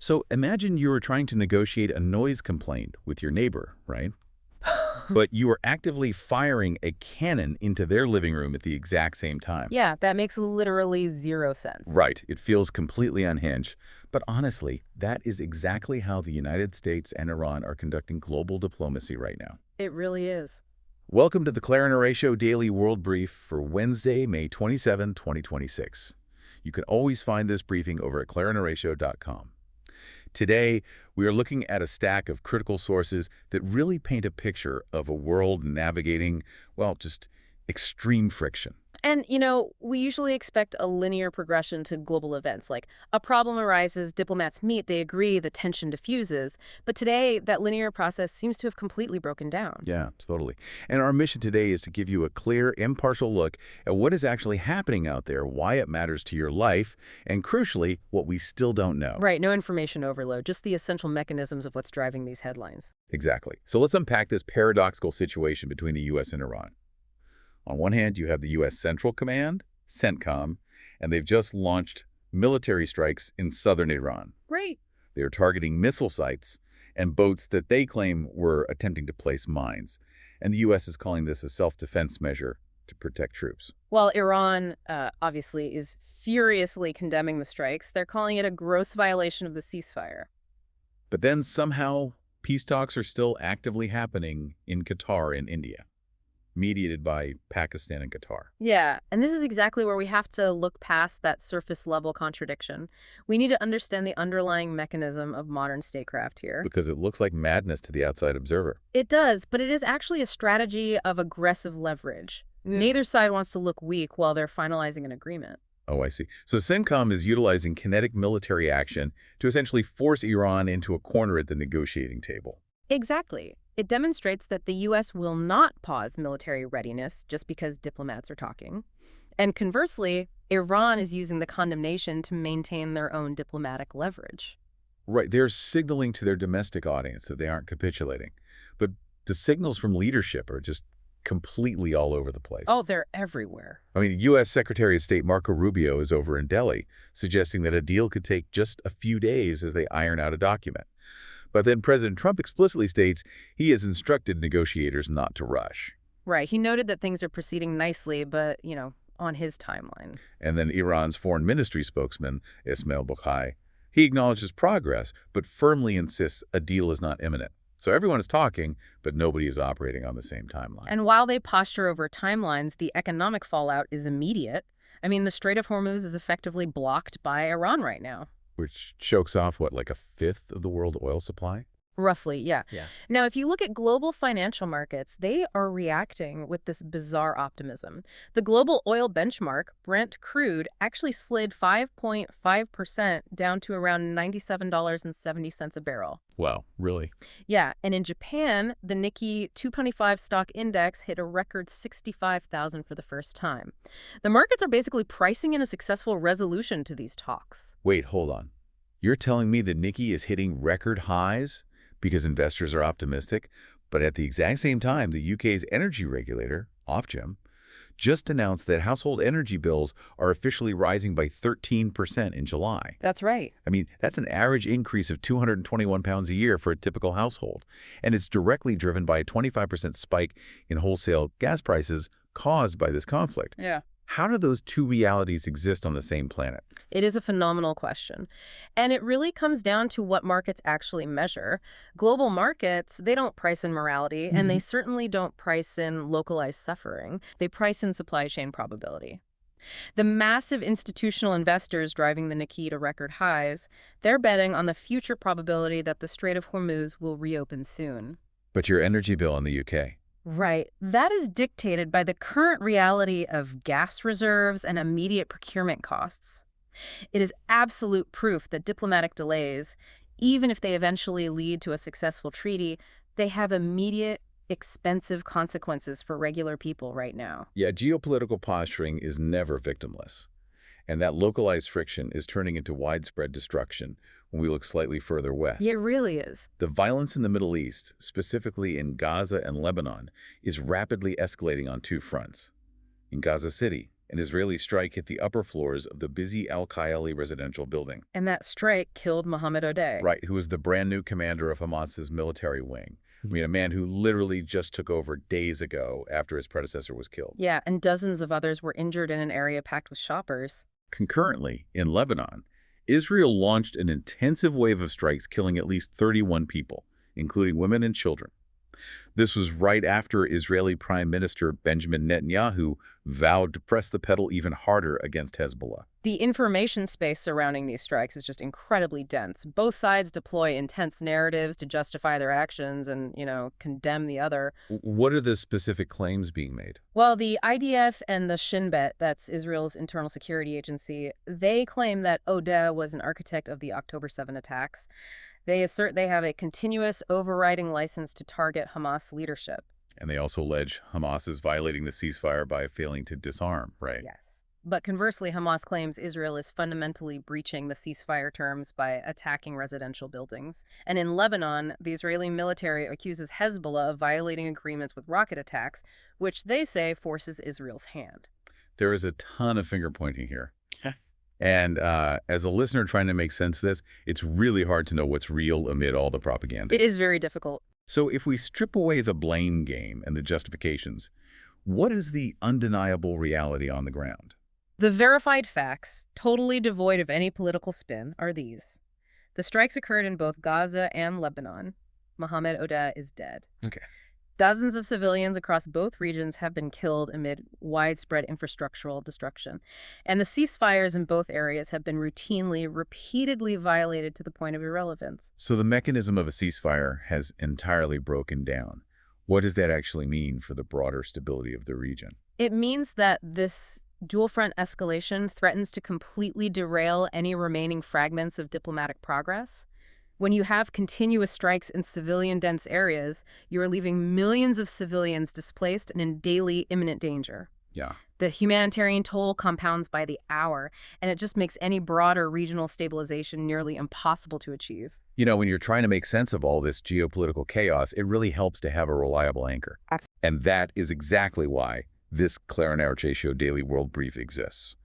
So imagine you were trying to negotiate a noise complaint with your neighbor, right? But you are actively firing a cannon into their living room at the exact same time. Yeah, that makes literally zero sense. Right. It feels completely unhinged. But honestly, that is exactly how the United States and Iran are conducting global diplomacy right now. It really is. Welcome to the Claire and Horatio Daily World Brief for Wednesday, May 27, 2026. You can always find this briefing over at claireandhoratio.com. Today, we are looking at a stack of critical sources that really paint a picture of a world navigating, well, just extreme friction. And, we usually expect a linear progression to global events. Like, a problem arises, diplomats meet, they agree, the tension diffuses. But today, that linear process seems to have completely broken down. Yeah, totally. And our mission today is to give you a clear, impartial look at what is actually happening out there, why it matters to your life, and crucially, what we still don't know. Right, no information overload, just the essential mechanisms of what's driving these headlines. Exactly. So let's unpack this paradoxical situation between the U.S. and Iran. On one hand, you have the U.S. Central Command, CENTCOM, and they've just launched military strikes in southern Iran. Right. They are targeting missile sites and boats that they claim were attempting to place mines. And the U.S. is calling this a self-defense measure to protect troops. While Iran, obviously, is furiously condemning the strikes, they're calling it a gross violation of the ceasefire. But then somehow, peace talks are still actively happening in Qatar and India, mediated by Pakistan and Qatar. Yeah, and this is exactly where we have to look past that surface-level contradiction. We need to understand the underlying mechanism of modern statecraft here. Because it looks like madness to the outside observer. It does, but it is actually a strategy of aggressive leverage. Neither side wants to look weak while they're finalizing an agreement. Oh, I see. So CENTCOM is utilizing kinetic military action to essentially force Iran into a corner at the negotiating table. Exactly. It demonstrates that the U.S. will not pause military readiness just because diplomats are talking. And conversely, Iran is using the condemnation to maintain their own diplomatic leverage. Right. They're signaling to their domestic audience that they aren't capitulating. But the signals from leadership are just completely all over the place. Oh, they're everywhere. I mean, U.S. Secretary of State Marco Rubio is over in Delhi, suggesting that a deal could take just a few days as they iron out a document. But then President Trump explicitly states he has instructed negotiators not to rush. Right. He noted that things are proceeding nicely, but, on his timeline. And then Iran's foreign ministry spokesman, Ismail Boghai, he acknowledges progress, but firmly insists a deal is not imminent. So everyone is talking, but nobody is operating on the same timeline. And while they posture over timelines, the economic fallout is immediate. I mean, the Strait of Hormuz is effectively blocked by Iran right now. Which chokes off, what, like a fifth of the world oil supply? Roughly, yeah. Yeah. Now, if you look at global financial markets, they are reacting with this bizarre optimism. The global oil benchmark, Brent crude, actually slid 5.5% down to around $97.70 a barrel. Wow, really? Yeah, and in Japan, the Nikkei 225 stock index hit a record 65,000 for the first time. The markets are basically pricing in a successful resolution to these talks. Wait, hold on. You're telling me the Nikkei is hitting record highs because investors are optimistic, but at the exact same time, the UK's energy regulator, Ofgem, just announced that household energy bills are officially rising by 13% in July. That's right. I mean, that's an average increase of £221 a year for a typical household, and it's directly driven by a 25% spike in wholesale gas prices caused by this conflict. Yeah. How do those two realities exist on the same planet? It is a phenomenal question. And it really comes down to what markets actually measure. Global markets, they don't price in morality, and they certainly don't price in localized suffering. They price in supply chain probability. The massive institutional investors driving the Nikkei to record highs, they're betting on the future probability that the Strait of Hormuz will reopen soon. But your energy bill in the UK? Right. That is dictated by the current reality of gas reserves and immediate procurement costs. It is absolute proof that diplomatic delays, even if they eventually lead to a successful treaty, they have immediate, expensive consequences for regular people right now. Yeah, geopolitical posturing is never victimless. And that localized friction is turning into widespread destruction when we look slightly further west. It really is. The violence in the Middle East, specifically in Gaza and Lebanon, is rapidly escalating on two fronts. In Gaza City, An Israeli strike hit the upper floors of the busy Al-Khaili residential building. And that strike killed Mohammed Odeh. Right, who was the brand new commander of Hamas's military wing. I mean, a man who literally just took over days ago after his predecessor was killed. Yeah, and dozens of others were injured in an area packed with shoppers. Concurrently, in Lebanon, Israel launched an intensive wave of strikes killing at least 31 people, including women and children. This was right after Israeli Prime Minister Benjamin Netanyahu vowed to press the pedal even harder against Hezbollah. The information space surrounding these strikes is just incredibly dense. Both sides deploy intense narratives to justify their actions and, condemn the other. What are the specific claims being made? Well, the IDF and the Shin Bet, that's Israel's internal security agency, they claim that Odeh was an architect of the October 7 attacks. They assert they have a continuous overriding license to target Hamas leadership. And they also allege Hamas is violating the ceasefire by failing to disarm, right? Yes. But conversely, Hamas claims Israel is fundamentally breaching the ceasefire terms by attacking residential buildings. And in Lebanon, the Israeli military accuses Hezbollah of violating agreements with rocket attacks, which they say forces Israel's hand. There is a ton of finger-pointing here. And as a listener trying to make sense of this, it's really hard to know what's real amid all the propaganda. It is very difficult. So if we strip away the blame game and the justifications, what is the undeniable reality on the ground? The verified facts, totally devoid of any political spin, are these. The strikes occurred in both Gaza and Lebanon. Mohammed Odeh is dead. Okay. Dozens of civilians across both regions have been killed amid widespread infrastructural destruction. And the ceasefires in both areas have been repeatedly violated to the point of irrelevance. So the mechanism of a ceasefire has entirely broken down. What does that actually mean for the broader stability of the region? It means that this dual-front escalation threatens to completely derail any remaining fragments of diplomatic progress. When you have continuous strikes in civilian-dense areas, you are leaving millions of civilians displaced and in daily imminent danger. Yeah. The humanitarian toll compounds by the hour, and it just makes any broader regional stabilization nearly impossible to achieve. When you're trying to make sense of all this geopolitical chaos, it really helps to have a reliable anchor. And that is exactly why this Clarin Ratio Daily World Brief exists.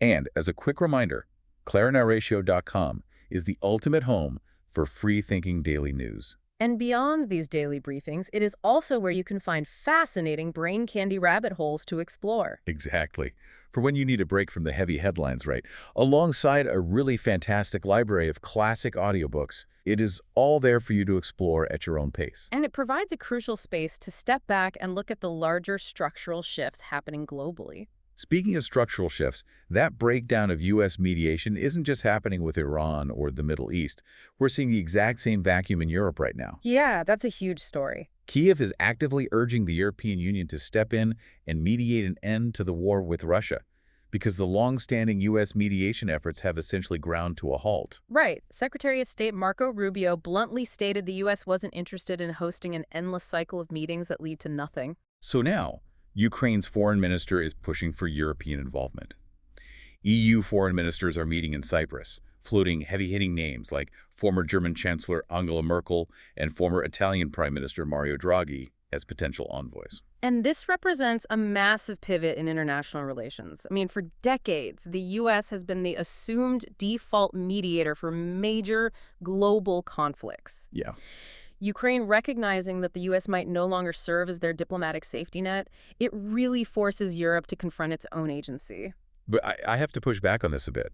And as a quick reminder, clarinratio.com is the ultimate home for free-thinking daily news. And beyond these daily briefings, it is also where you can find fascinating brain candy rabbit holes to explore. Exactly. For when you need a break from the heavy headlines, right? Alongside a really fantastic library of classic audiobooks, it is all there for you to explore at your own pace. And it provides a crucial space to step back and look at the larger structural shifts happening globally. Speaking of structural shifts, that breakdown of U.S. mediation isn't just happening with Iran or the Middle East. We're seeing the exact same vacuum in Europe right now. Yeah, that's a huge story. Kyiv is actively urging the European Union to step in and mediate an end to the war with Russia, because the long-standing U.S. mediation efforts have essentially ground to a halt. Right. Secretary of State Marco Rubio bluntly stated the U.S. wasn't interested in hosting an endless cycle of meetings that lead to nothing. So now, Ukraine's foreign minister is pushing for European involvement. EU foreign ministers are meeting in Cyprus, floating heavy-hitting names like former German Chancellor Angela Merkel and former Italian Prime Minister Mario Draghi as potential envoys. And this represents a massive pivot in international relations. I mean, for decades, the U.S. has been the assumed default mediator for major global conflicts. Yeah. Ukraine recognizing that the U.S. might no longer serve as their diplomatic safety net, it really forces Europe to confront its own agency. But I have to push back on this a bit.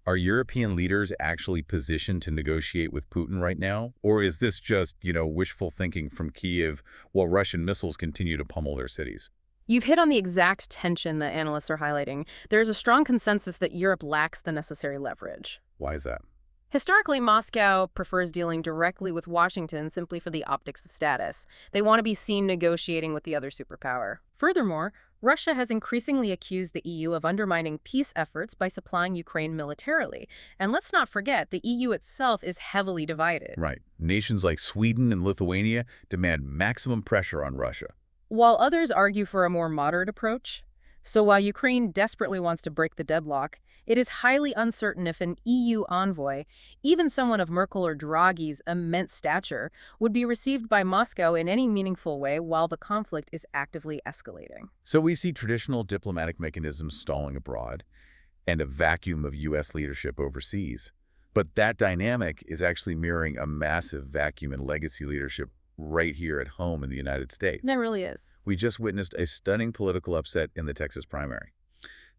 Are European leaders actually positioned to negotiate with Putin right now? Or is this just, wishful thinking from Kyiv while Russian missiles continue to pummel their cities? You've hit on the exact tension that analysts are highlighting. There is a strong consensus that Europe lacks the necessary leverage. Why is that? Historically, Moscow prefers dealing directly with Washington simply for the optics of status. They want to be seen negotiating with the other superpower. Furthermore, Russia has increasingly accused the EU of undermining peace efforts by supplying Ukraine militarily. And let's not forget, the EU itself is heavily divided. Right. Nations like Sweden and Lithuania demand maximum pressure on Russia, while others argue for a more moderate approach. So while Ukraine desperately wants to break the deadlock, It is highly uncertain if an EU envoy, even someone of Merkel or Draghi's immense stature, would be received by Moscow in any meaningful way while the conflict is actively escalating. So we see traditional diplomatic mechanisms stalling abroad and a vacuum of U.S. leadership overseas. But that dynamic is actually mirroring a massive vacuum in legacy leadership right here at home in the United States. There really is. We just witnessed a stunning political upset in the Texas primary.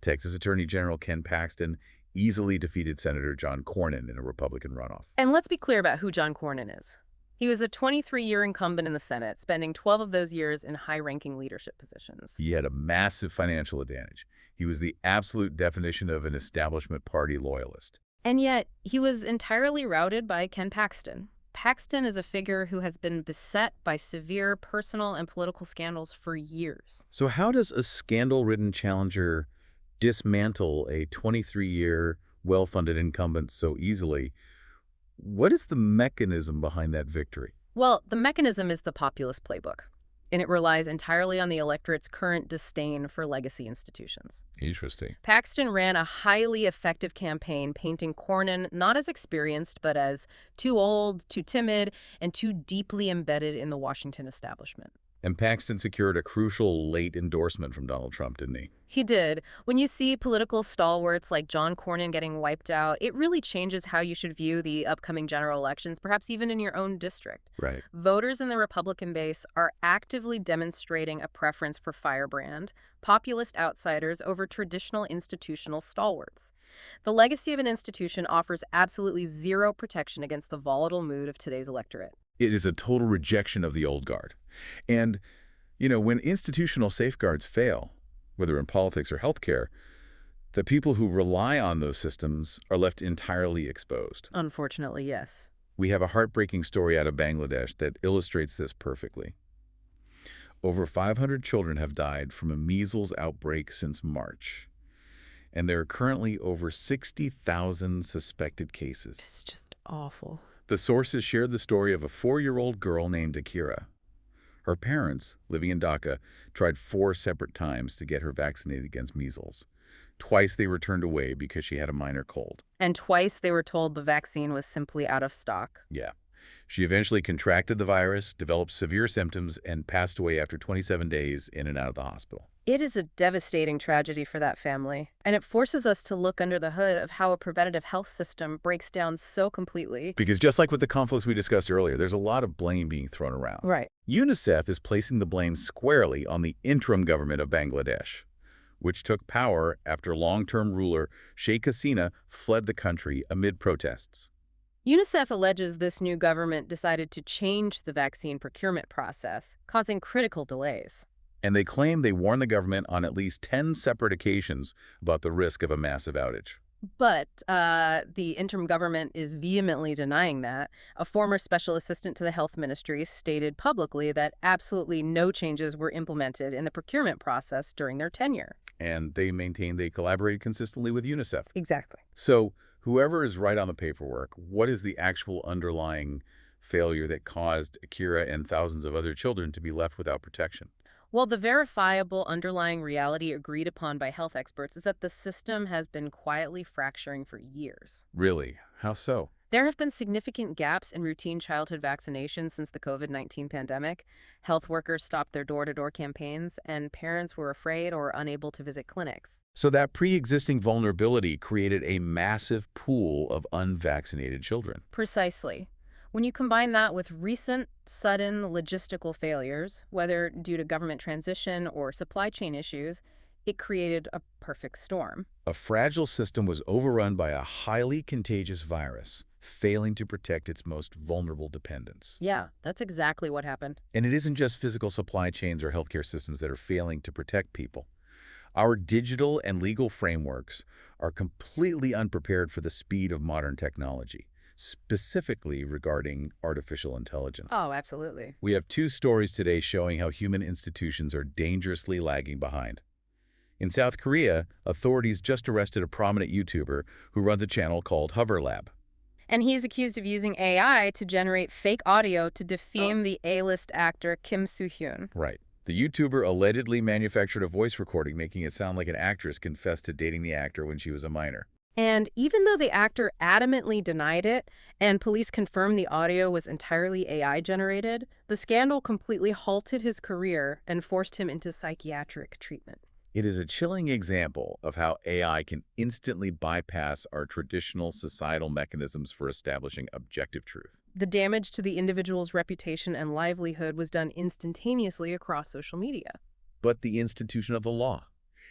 Texas Attorney General Ken Paxton easily defeated Senator John Cornyn in a Republican runoff. And let's be clear about who John Cornyn is. He was a 23-year incumbent in the Senate, spending 12 of those years in high-ranking leadership positions. He had a massive financial advantage. He was the absolute definition of an establishment party loyalist. And yet, he was entirely routed by Ken Paxton. Paxton is a figure who has been beset by severe personal and political scandals for years. So how does a scandal-ridden challenger dismantle a 23-year, well-funded incumbent so easily? What is the mechanism behind that victory? Well, the mechanism is the populist playbook, and it relies entirely on the electorate's current disdain for legacy institutions. Interesting. Paxton ran a highly effective campaign painting Cornyn not as experienced, but as too old, too timid, and too deeply embedded in the Washington establishment. And Paxton secured a crucial late endorsement from Donald Trump, didn't he? He did. When you see political stalwarts like John Cornyn getting wiped out, it really changes how you should view the upcoming general elections, perhaps even in your own district. Right. Voters in the Republican base are actively demonstrating a preference for firebrand, populist outsiders over traditional institutional stalwarts. The legacy of an institution offers absolutely zero protection against the volatile mood of today's electorate. It is a total rejection of the old guard. And, when institutional safeguards fail, whether in politics or healthcare, the people who rely on those systems are left entirely exposed. Unfortunately, yes. We have a heartbreaking story out of Bangladesh that illustrates this perfectly. Over 500 children have died from a measles outbreak since March, and there are currently over 60,000 suspected cases. It's just awful. The sources shared the story of a 4-year-old girl named Akira. Her parents, living in Dhaka, tried 4 separate times to get her vaccinated against measles. Twice they were turned away because she had a minor cold. And twice they were told the vaccine was simply out of stock. Yeah. She eventually contracted the virus, developed severe symptoms, and passed away after 27 days in and out of the hospital. It is a devastating tragedy for that family, and it forces us to look under the hood of how a preventative health system breaks down so completely. Because just like with the conflicts we discussed earlier, there's a lot of blame being thrown around. Right. UNICEF is placing the blame squarely on the interim government of Bangladesh, which took power after long-term ruler Sheikh Hasina fled the country amid protests. UNICEF alleges this new government decided to change the vaccine procurement process, causing critical delays. And they claim they warned the government on at least 10 separate occasions about the risk of a massive outage. But the interim government is vehemently denying that. A former special assistant to the health ministry stated publicly that absolutely no changes were implemented in the procurement process during their tenure. And they maintain they collaborated consistently with UNICEF. Exactly. So whoever is right on the paperwork, what is the actual underlying failure that caused Akira and thousands of other children to be left without protection? Well, the verifiable underlying reality agreed upon by health experts is that the system has been quietly fracturing for years. Really? How so? There have been significant gaps in routine childhood vaccinations since the COVID-19 pandemic. Health workers stopped their door-to-door campaigns, and parents were afraid or unable to visit clinics. So that pre-existing vulnerability created a massive pool of unvaccinated children. Precisely. When you combine that with recent, sudden logistical failures, whether due to government transition or supply chain issues, it created a perfect storm. A fragile system was overrun by a highly contagious virus, failing to protect its most vulnerable dependents. Yeah, that's exactly what happened. And it isn't just physical supply chains or healthcare systems that are failing to protect people. Our digital and legal frameworks are completely unprepared for the speed of modern technology, specifically regarding artificial intelligence. Oh, absolutely. We have 2 stories today showing how human institutions are dangerously lagging behind. In South Korea, authorities just arrested a prominent YouTuber who runs a channel called Hover Lab. And he's accused of using AI to generate fake audio to defame the A-list actor Kim Soo-hyun. Right. The YouTuber allegedly manufactured a voice recording, making it sound like an actress confessed to dating the actor when she was a minor. And even though the actor adamantly denied it, and police confirmed the audio was entirely AI generated, the scandal completely halted his career and forced him into psychiatric treatment. It is a chilling example of how AI can instantly bypass our traditional societal mechanisms for establishing objective truth. The damage to the individual's reputation and livelihood was done instantaneously across social media. But the institution of the law.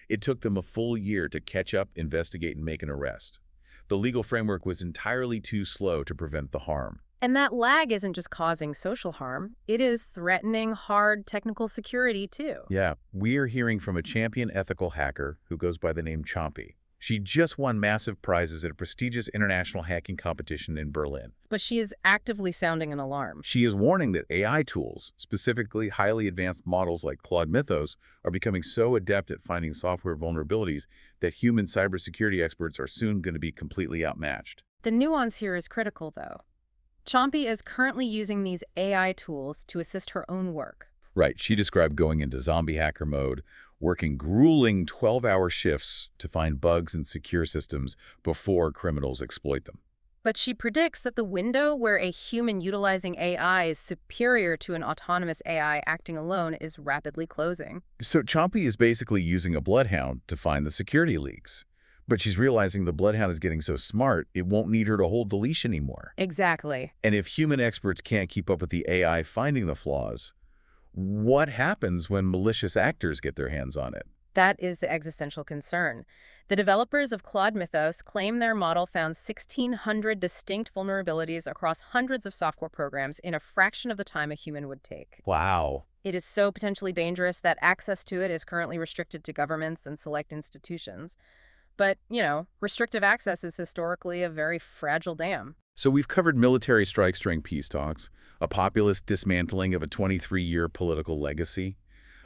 It took them a full year to catch up, investigate, and make an arrest. The legal framework was entirely too slow to prevent the harm. And that lag isn't just causing social harm, it is threatening hard technical security too. Yeah, we're hearing from a champion ethical hacker who goes by the name Chompy. She just won massive prizes at a prestigious international hacking competition in Berlin. But she is actively sounding an alarm. She is warning that AI tools, specifically highly advanced models like Claude Mythos, are becoming so adept at finding software vulnerabilities that human cybersecurity experts are soon going to be completely outmatched. The nuance here is critical, though. Chompy is currently using these AI tools to assist her own work. Right, she described going into zombie hacker mode, working grueling 12-hour shifts to find bugs in secure systems before criminals exploit them. But she predicts that the window where a human utilizing AI is superior to an autonomous AI acting alone is rapidly closing. So Chompy is basically using a bloodhound to find the security leaks. But she's realizing the bloodhound is getting so smart, it won't need her to hold the leash anymore. Exactly. And if human experts can't keep up with the AI finding the flaws, what happens when malicious actors get their hands on it? That is the existential concern. The developers of Claude Mythos claim their model found 1,600 distinct vulnerabilities across hundreds of software programs in a fraction of the time a human would take. Wow. It is so potentially dangerous that access to it is currently restricted to governments and select institutions. But, restrictive access is historically a very fragile dam. So we've covered military strikes during peace talks, a populist dismantling of a 23-year political legacy,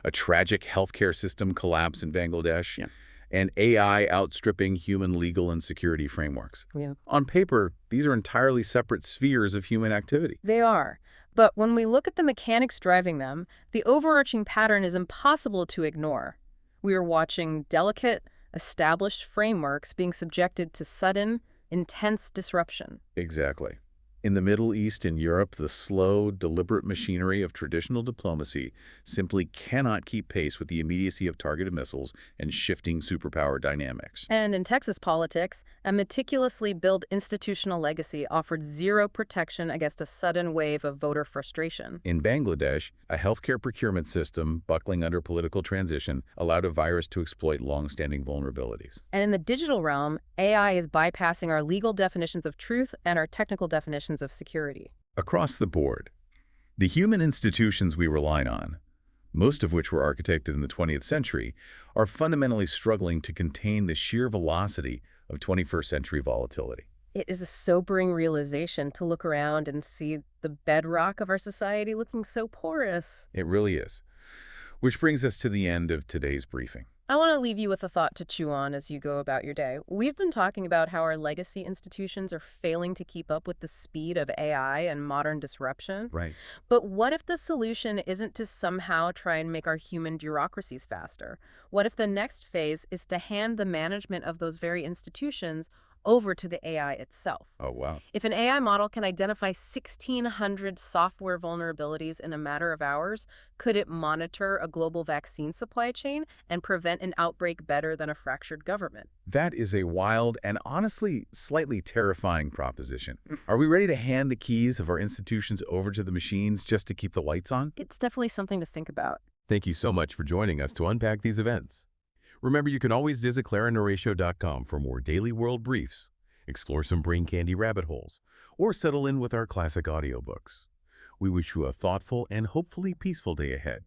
a tragic healthcare system collapse in Bangladesh, and AI outstripping human legal and security frameworks. Yeah. On paper, these are entirely separate spheres of human activity. They are. But when we look at the mechanics driving them, the overarching pattern is impossible to ignore. We are watching delicate, established frameworks being subjected to sudden, intense disruption. Exactly. In the Middle East and Europe, the slow, deliberate machinery of traditional diplomacy simply cannot keep pace with the immediacy of targeted missiles and shifting superpower dynamics. And in Texas politics, a meticulously built institutional legacy offered zero protection against a sudden wave of voter frustration. In Bangladesh, a healthcare procurement system buckling under political transition allowed a virus to exploit long-standing vulnerabilities. And in the digital realm, AI is bypassing our legal definitions of truth and our technical definitions of security. Across the board, the human institutions we rely on, most of which were architected in the 20th century, are fundamentally struggling to contain the sheer velocity of 21st century volatility. It is a sobering realization to look around and see the bedrock of our society looking so porous. It really is. Which brings us to the end of today's briefing. I want to leave you with a thought to chew on as you go about your day. We've been talking about how our legacy institutions are failing to keep up with the speed of AI and modern disruption. Right. But what if the solution isn't to somehow try and make our human bureaucracies faster? What if the next phase is to hand the management of those very institutions over to the AI itself? Oh, wow. If an AI model can identify 1,600 software vulnerabilities in a matter of hours, could it monitor a global vaccine supply chain and prevent an outbreak better than a fractured government? That is a wild and honestly slightly terrifying proposition. Are we ready to hand the keys of our institutions over to the machines just to keep the lights on? It's definitely something to think about. Thank you so much for joining us to unpack these events. Remember, you can always visit ClarenRatio.com for more daily world briefs, explore some brain candy rabbit holes, or settle in with our classic audiobooks. We wish you a thoughtful and hopefully peaceful day ahead.